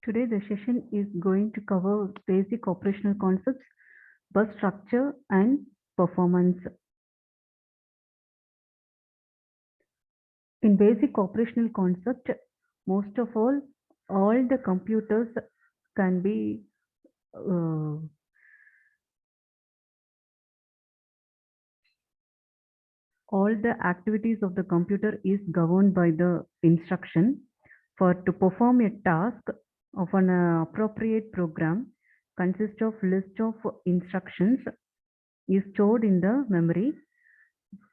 Today the session is going to cover basic operational concepts, bus structure and performance. In basic operational concept, most of all the computers can be all the activities of the computer is governed by the instruction. For to perform a task of an appropriate program consists of list of instructions is stored in the memory.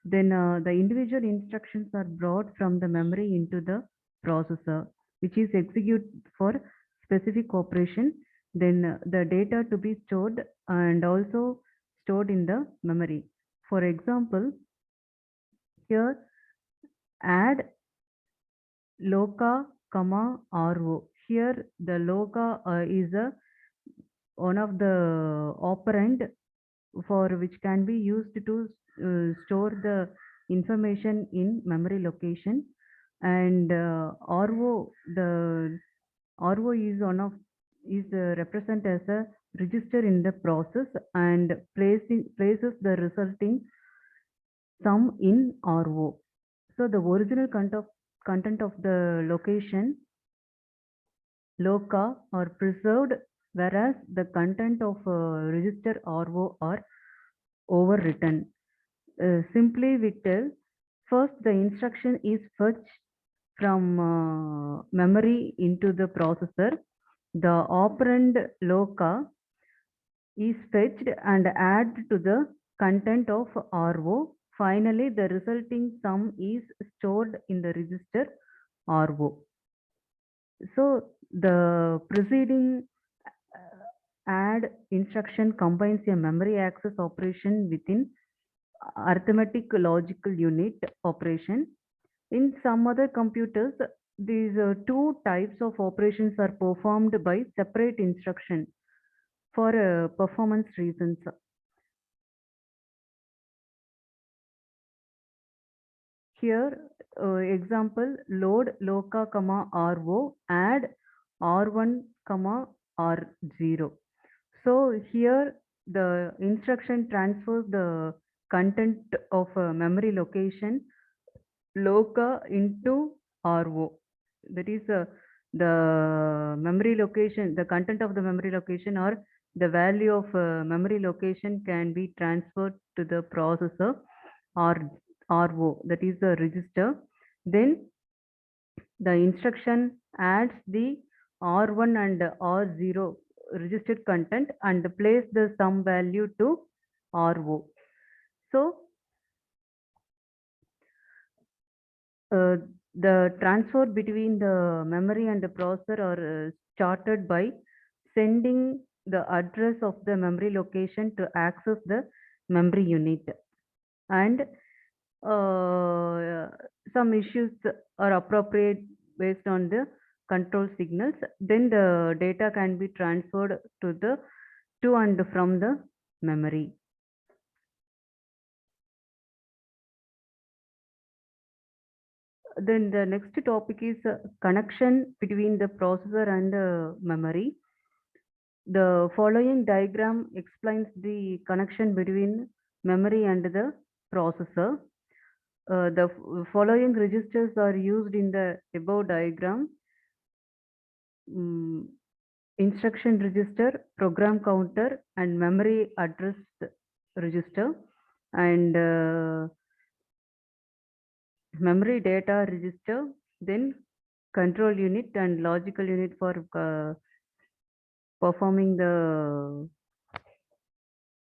Then the individual instructions are brought from the memory into the processor, which is executed for specific operation. Then the data to be stored and also stored in the memory. For example, here add loca, comma, ro. Here the loca is one of the operand for which can be used to store the information in memory location, and ro, the ro is one of is represent as a register in the process and places the resulting sum in ro. So the original content of the location loca are preserved, whereas the content of register ro are overwritten. Simply we tell, first the instruction is fetched from memory into the processor. The operand loca is fetched and added to the content of RO. Finally, the resulting sum is stored in the register RO. So the preceding add instruction combines a memory access operation within arithmetic logical unit operation. In some other computers, these two types of operations are performed by separate instruction for performance reasons. Here, example, load loca, comma, ro, add r1, comma, r0. So here the instruction transfers the content of a memory location loca into ro. That is the memory location, the content of the memory location or the value of memory location can be transferred to the processor or ro, that is the register. Then the instruction adds the r1 and r0 registered content and place the sum value to ro. So the transfer between the memory and the processor are started by sending the address of the memory location to access the memory unit, and some issues are appropriate based on the control signals. Then the data can be transferred to and from the memory. Then the next topic is connection between the processor and memory. The following diagram explains the connection between memory and the processor. The following registers are used in the above diagram. Instruction register, program counter, and memory address register, and memory data register, then control unit and logical unit for performing the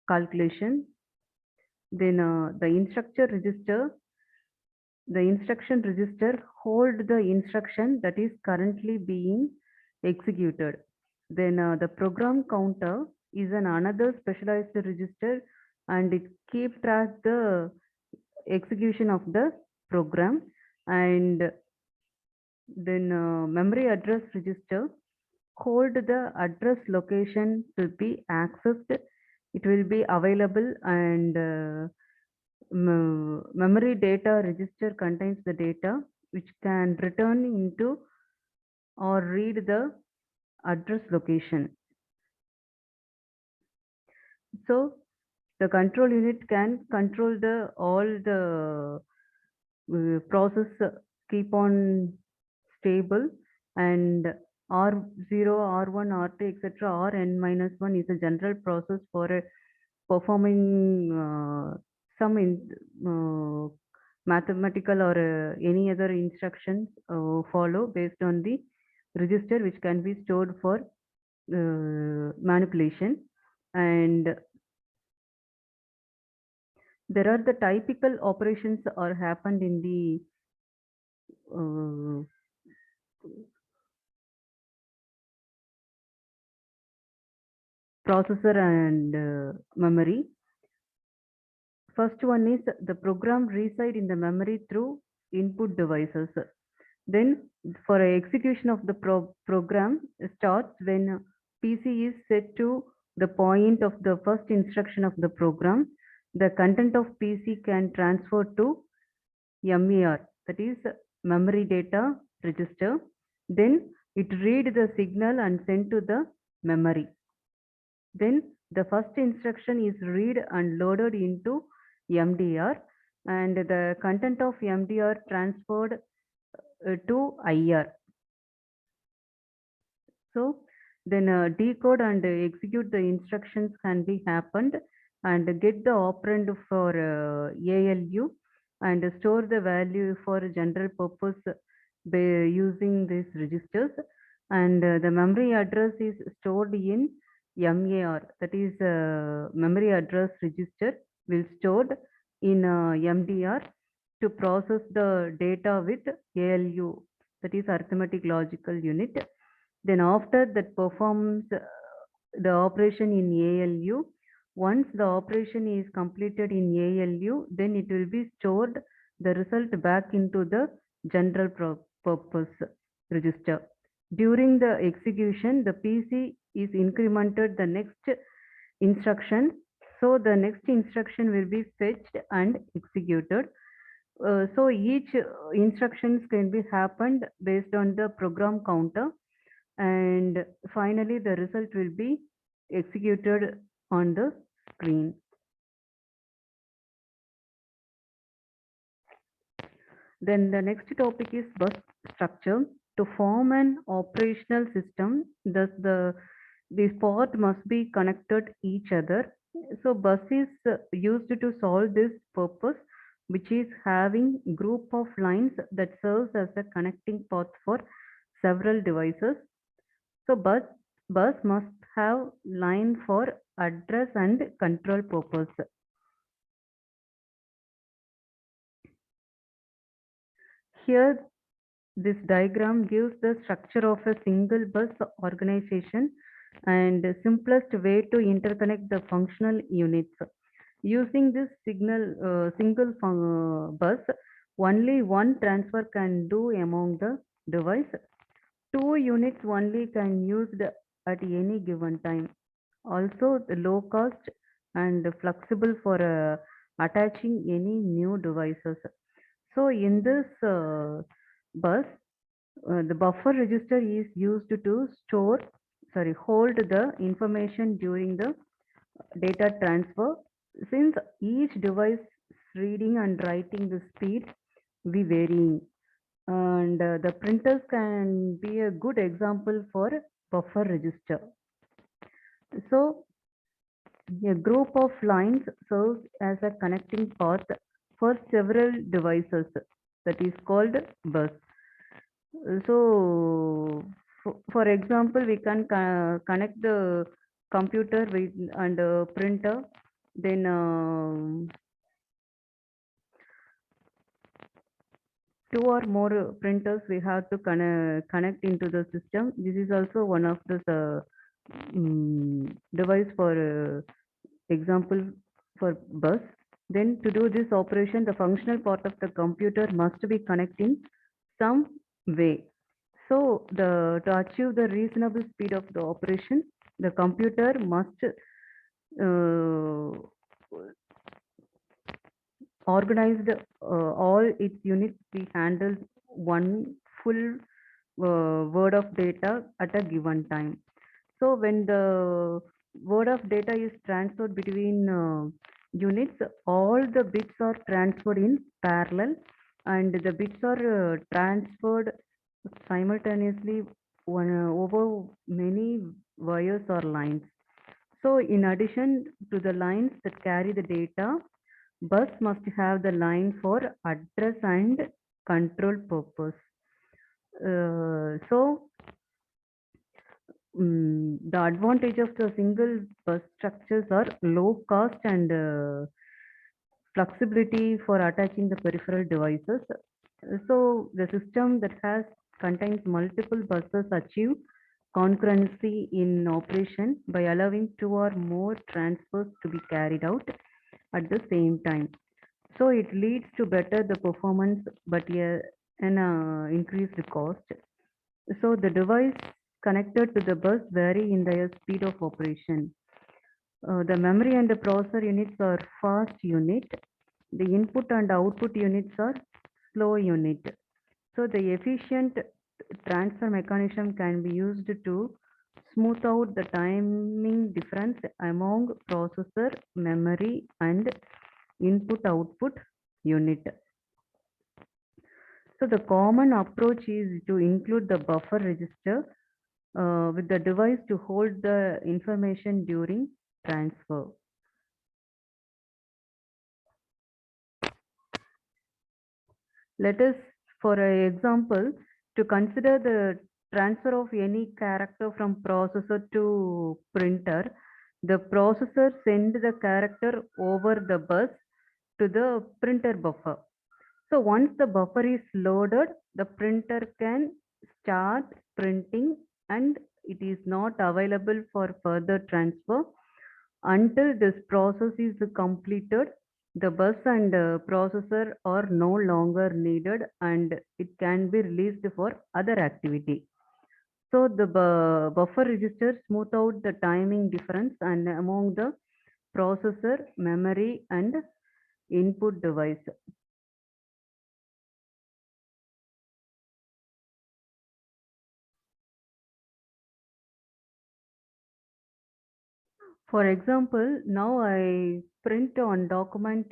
calculation. Then the instruction register hold the instruction that is currently being executed. Then the program counter is another specialized register and it keep track the execution of the program. And then memory address register hold the address location to be accessed. It will be available, and memory data register contains the data which can return into or read the address location. So the control unit can control the all the process keep on stable, and R0, R1, R2, etc. Rn minus 1 is a general process for performing some mathematical or any other instructions follow based on the register which can be stored for manipulation. And there are the typical operations are happened in the uh, processor and memory. First one is the program reside in the memory through input devices. Then for execution of the program starts when PC is set to the point of the first instruction of the program. The content of PC can transfer to MER, that is memory data register. Then it read the signal and send to the memory. Then the first instruction is read and loaded into MDR, and the content of MDR transferred to IR. So then decode and execute the instructions can be happened, and get the operand for ALU and store the value for general purpose by using these registers. And the memory address is stored in MAR, that is memory address register will stored in MDR to process the data with ALU, that is arithmetic logical unit. Then after that performs the operation in ALU. Once the operation is completed in ALU, then it will be stored the result back into the general purpose register. During the execution, the PC is incremented the next instruction. So the next instruction will be fetched and executed. So each instructions can be happened based on the program counter, and finally the result will be executed on the screen. Then the next topic is bus structure. To form an operational system, thus this part must be connected each other. So bus is used to solve this purpose, which is having group of lines that serves as a connecting path for several devices. So bus must have line for address and control purpose. Here this diagram gives the structure of a single bus organization and the simplest way to interconnect the functional units. Using this single bus, only one transfer can do among the device. Two units only can used at any given time. Also the low cost and flexible for attaching any new devices. So in this bus, the buffer register is used to hold the information during the data transfer. Since each device reading and writing the speed be varying, and the printers can be a good example for buffer register. So a group of lines serves as a connecting path for several devices, that is called bus. So for example, we can connect the computer with and printer, then two or more printers we have to connect into the system. This is also one of the device for example for bus. Then to do this operation, the functional part of the computer must be connected in some way. So to achieve the reasonable speed of the operation, the computer must organize all its units be handled one full word of data at a given time. So when the word of data is transferred between units, all the bits are transferred in parallel, and the bits are transferred simultaneously over many wires or lines. So in addition to the lines that carry the data, bus must have the line for address and control purpose. So the advantage of the single bus structures are low cost and flexibility for attaching the peripheral devices. So the system that has contains multiple buses achieve concurrency in operation by allowing two or more transfers to be carried out at the same time. So it leads to better the performance, but an increased cost. So the device connected to the bus vary in their speed of operation. The memory and the processor units are fast unit. The input and output units are slow unit. So the efficient transfer mechanism can be used to smooth out the timing difference among processor, memory, and input output unit. So the common approach is to include the buffer register with the device to hold the information during transfer. Let us, for an example, to consider the transfer of any character from processor to printer. The processor send the character over the bus to the printer buffer. So once the buffer is loaded, the printer can start printing, and it is not available for further transfer until this process is completed. The bus and processor are no longer needed, and it can be released for other activity. So the buffer register smooth out the timing difference and among the processor, memory, and input device. For example, now I print on document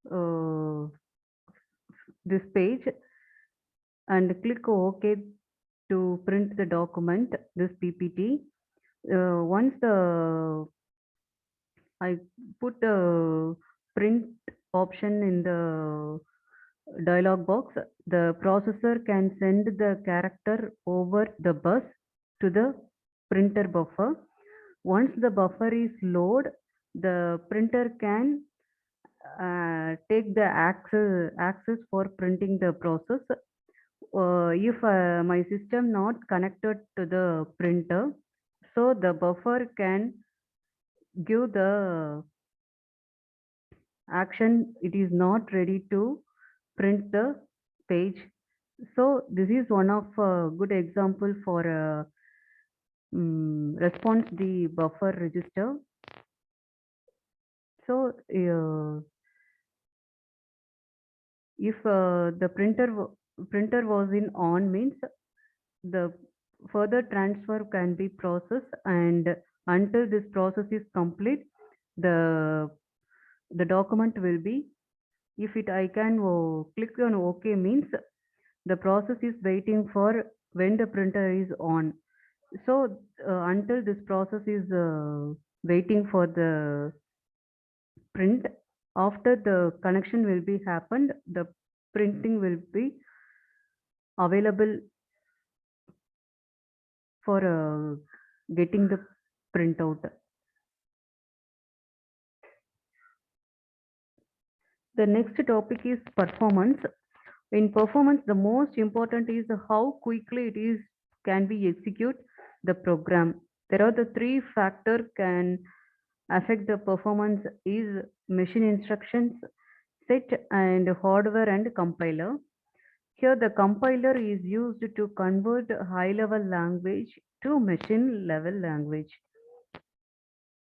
uh, this page and click OK to print the document, this PPT. Once I put the print option in the dialog box, the processor can send the character over the bus to the printer buffer. Once the buffer is loaded, the printer can take the access for printing the process. If my system not connected to the printer, so the buffer can give the action it is not ready to print the page. So this is one of a good example for response the buffer register. So if the printer was in on means the further transfer can be processed, and until this process is complete, the the document will be, if it I can click on OK means the process is waiting for when the printer is on. So until this process is waiting for the print, after the connection will be happened, the printing will be available for getting the printout. The next topic is performance. In performance, the most important is how quickly it is can be execute the program. There are the three factor can affect the performance is machine instructions, set, and hardware and compiler. Here the compiler is used to convert high level language to machine level language.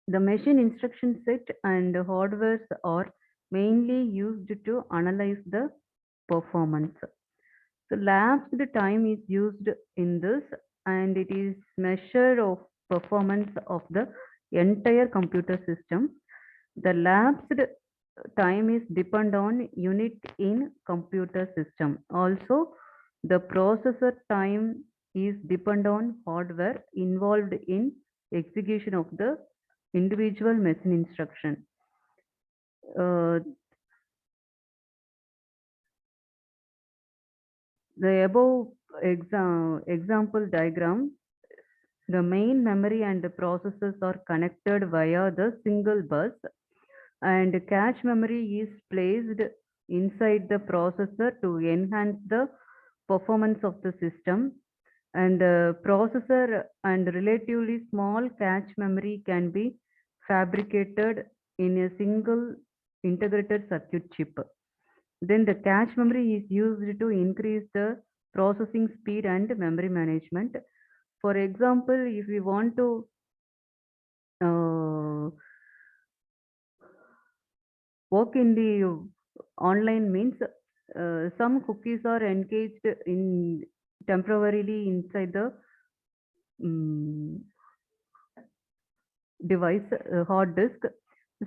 The machine instruction set and hardware are mainly used to analyze the performance. So lapsed time is used in this, and it is measure of performance of the entire computer system. The lapsed time is depend on unit in computer system. Also, the processor time is depend on hardware involved in execution of the individual machine instruction. Uh, the above example diagram, the main memory and the processors are connected via the single bus, and cache memory is placed inside the processor to enhance the performance of the system. And the processor and relatively small cache memory can be fabricated in a single integrated circuit chip. Then the cache memory is used to increase the processing speed and memory management. For example, if we want to uh, work in the online means, some cookies are engaged in temporarily inside the um, device hard disk.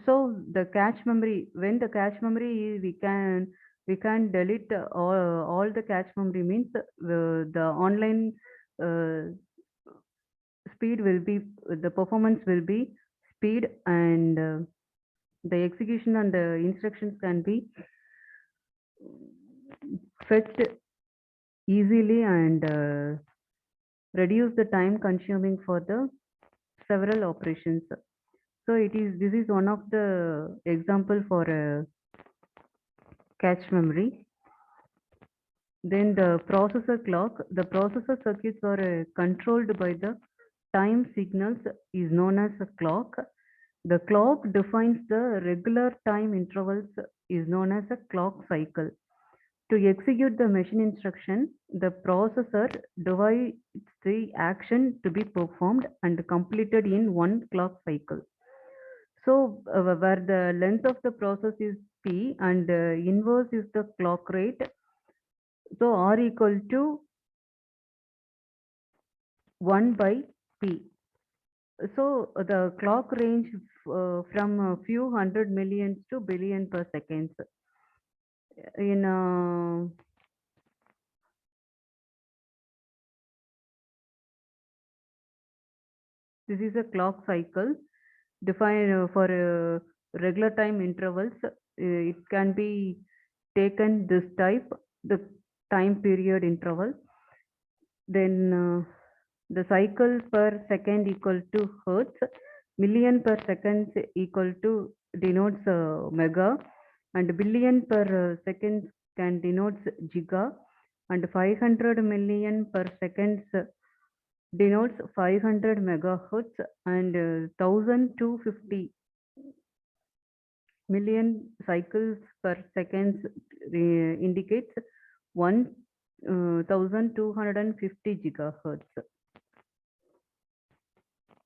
So the cache memory, when the cache memory we can delete all the cache memory means the online uh, speed will be, the performance will be speed, and the execution and the instructions can be fetched easily, and reduce the time consuming for the several operations. So this is one of the example for cache memory. Then the processor clock, the processor circuits are controlled by the time signals is known as a clock. The clock defines the regular time intervals is known as a clock cycle. To execute the machine instruction, the processor divides the action to be performed and completed in one clock cycle. So, where the length of the process is P and inverse is the clock rate, so R equal to 1 by P. So, the clock range from a few hundred millions to billion per seconds. In This is a clock cycle defined for regular time intervals. It can be taken this type, the time period interval. Then the cycle per second equal to hertz, million per seconds equal to denotes mega, and billion per seconds can denotes giga, and 500 million per seconds denotes 500 megahertz, and 1250 million cycles per seconds indicates 1250 gigahertz.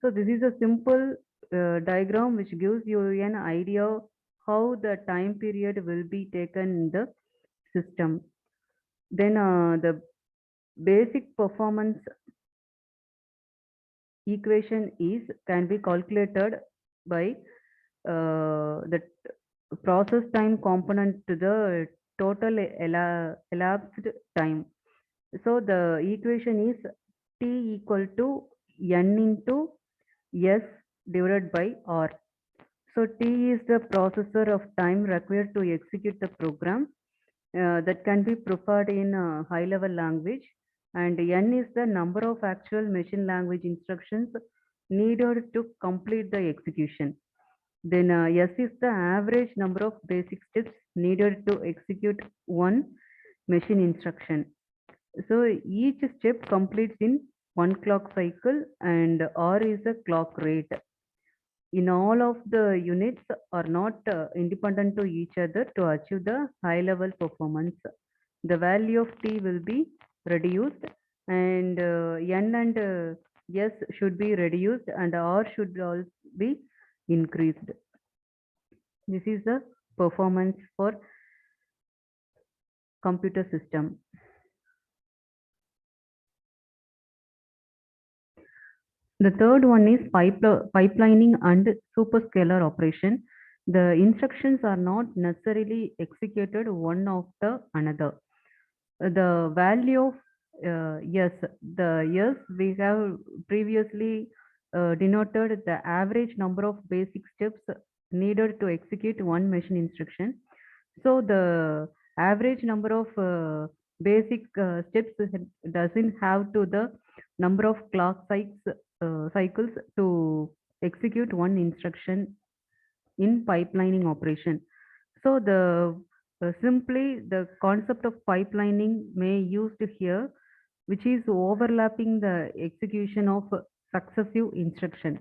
So this is a simple diagram which gives you an idea how the time period will be taken in the system. Then the basic performance equation can be calculated by the process time component to the total elapsed time. So the equation is T equal to N into S divided by R. So T is the processor of time required to execute the program that can be preferred in a high level language, and N is the number of actual machine language instructions needed to complete the execution. Then S is the average number of basic steps needed to execute one machine instruction. So each step completes in one clock cycle, and R is the clock rate. In all of the units are not independent to each other to achieve the high level performance. The value of T will be reduced, and N and S should be reduced, and R should also be increased. This is the performance for computer system. The third one is pipelining and superscalar operation. The instructions are not necessarily executed one after another. The value of yes, the yes we have previously denoted the average number of basic steps needed to execute one machine instruction. So the average number of basic steps doesn't have to the number of cycles to execute one instruction in pipelining operation. So the simply the concept of pipelining may used here, which is overlapping the execution of successive instruction.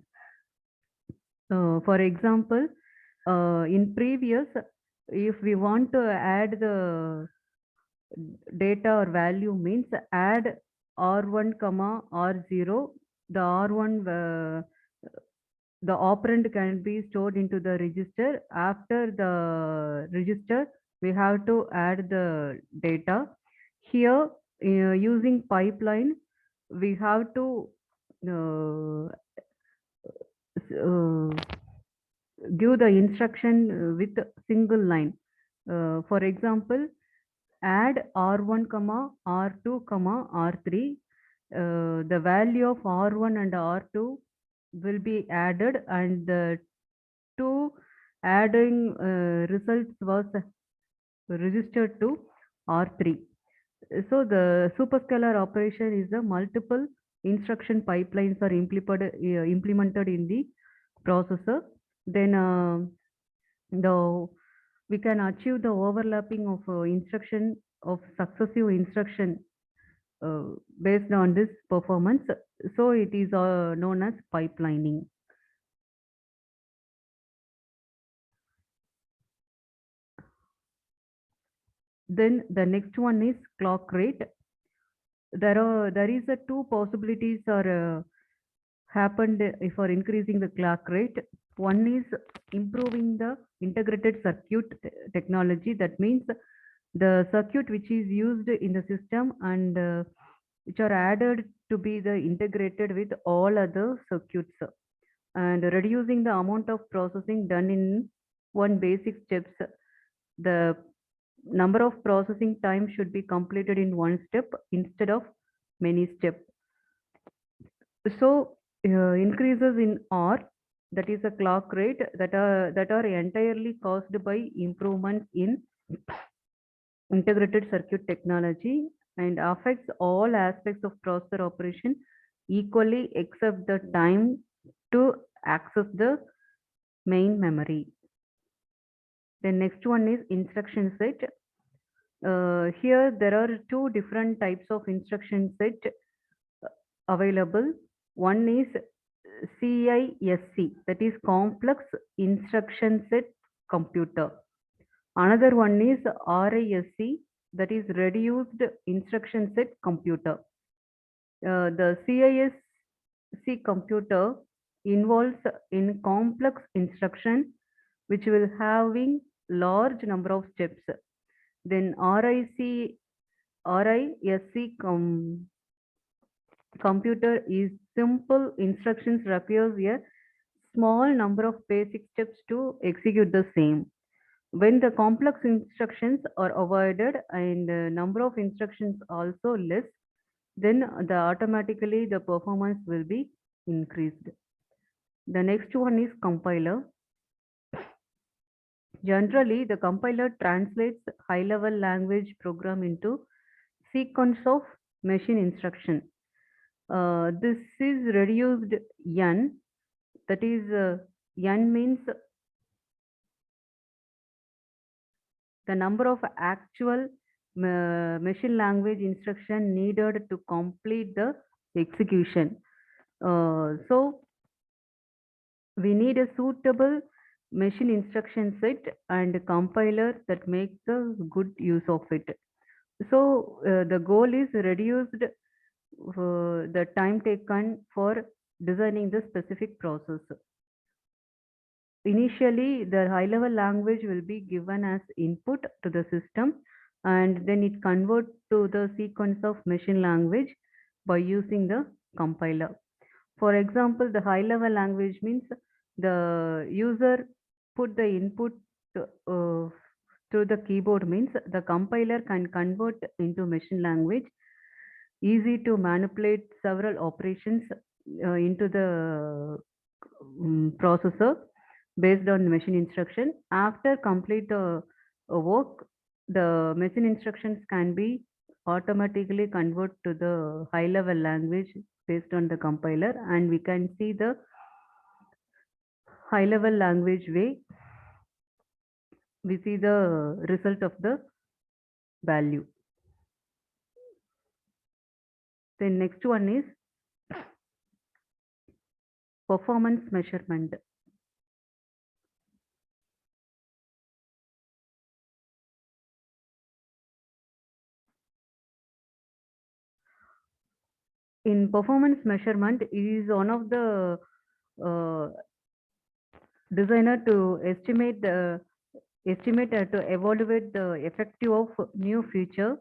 For example, in previous, if we want to add the data or value means add r1 comma r0, the r1 the operand can be stored into the register. After the register we have to add the data. Here using pipeline we have to uh, uh, give the instruction with single line. For example, add r1 comma r2 comma r3. The value of r1 and r2 will be added, and the two adding results was registered to r3. So the superscalar operation is a multiple instruction pipelines are implemented in the processor. Then the we can achieve the overlapping of instruction of successive instruction uh, based on this performance. So it is known as pipelining. Then the next one is clock rate. There is a two possibilities are happened for increasing the clock rate. One is improving the integrated circuit technology. That means the circuit which is used in the system and which are added to be the integrated with all other circuits, and reducing the amount of processing done in one basic steps. The number of processing time should be completed in one step instead of many steps. So increases in R, that is a clock rate, that are entirely caused by improvements in integrated circuit technology and affects all aspects of processor operation equally except the time to access the main memory. The next one is instruction set. Here there are two different types of instruction set available. One is CISC, that is complex instruction set computer. Another one is RISC, that is reduced instruction set computer. The CISC computer involves in complex instruction which will having large number of steps. Then RISC computer is simple instructions requires a small number of basic steps to execute the same. When the complex instructions are avoided and the number of instructions also less, then automatically the performance will be increased. The next one is compiler. Generally, the compiler translates high-level language program into sequence of machine instruction. This is reduced N, that is N means the number of actual machine language instruction needed to complete the execution. So we need a suitable machine instruction set and compiler that makes the good use of it. So the goal is reduced the time taken for designing the specific process. Initially, the high-level language will be given as input to the system, and then it converts to the sequence of machine language by using the compiler. For example, the high level language means the user put the input through the keyboard, means the compiler can convert into machine language, easy to manipulate several operations into the processor based on machine instruction. After complete work, the machine instructions can be automatically convert to the high level language based on the compiler, and we can see the high level language way, we see the result of the value. Then next one is performance measurement. In performance measurement, it is one of the uh, designer to estimate to evaluate the effective of new feature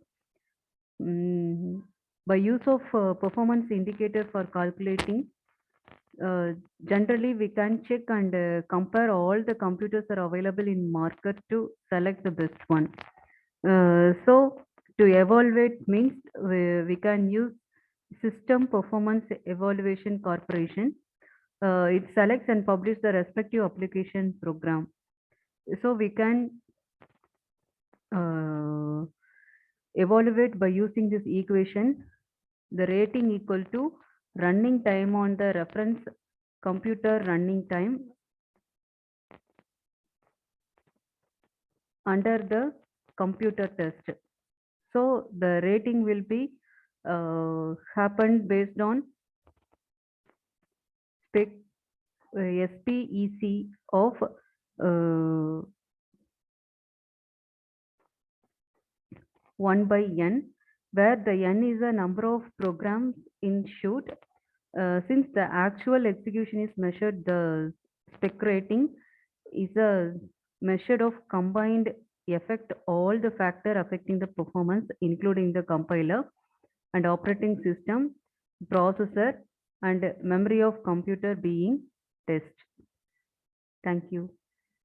by use of performance indicator for calculating. Generally, we can check and compare all the computers are available in market to select the best one. So to evaluate means we can use System Performance Evaluation Corporation. It selects and publishes the respective application program. So we can evaluate by using this equation. The rating equal to running time on the reference computer running time under the computer test. So the rating will be happened based on SPEC of 1 by n, where the n is a number of programs in shoot. Since the actual execution is measured, the spec rating is a measure of combined effect all the factor affecting the performance, including the compiler and operating system, processor, and memory of computer being test. Thank you.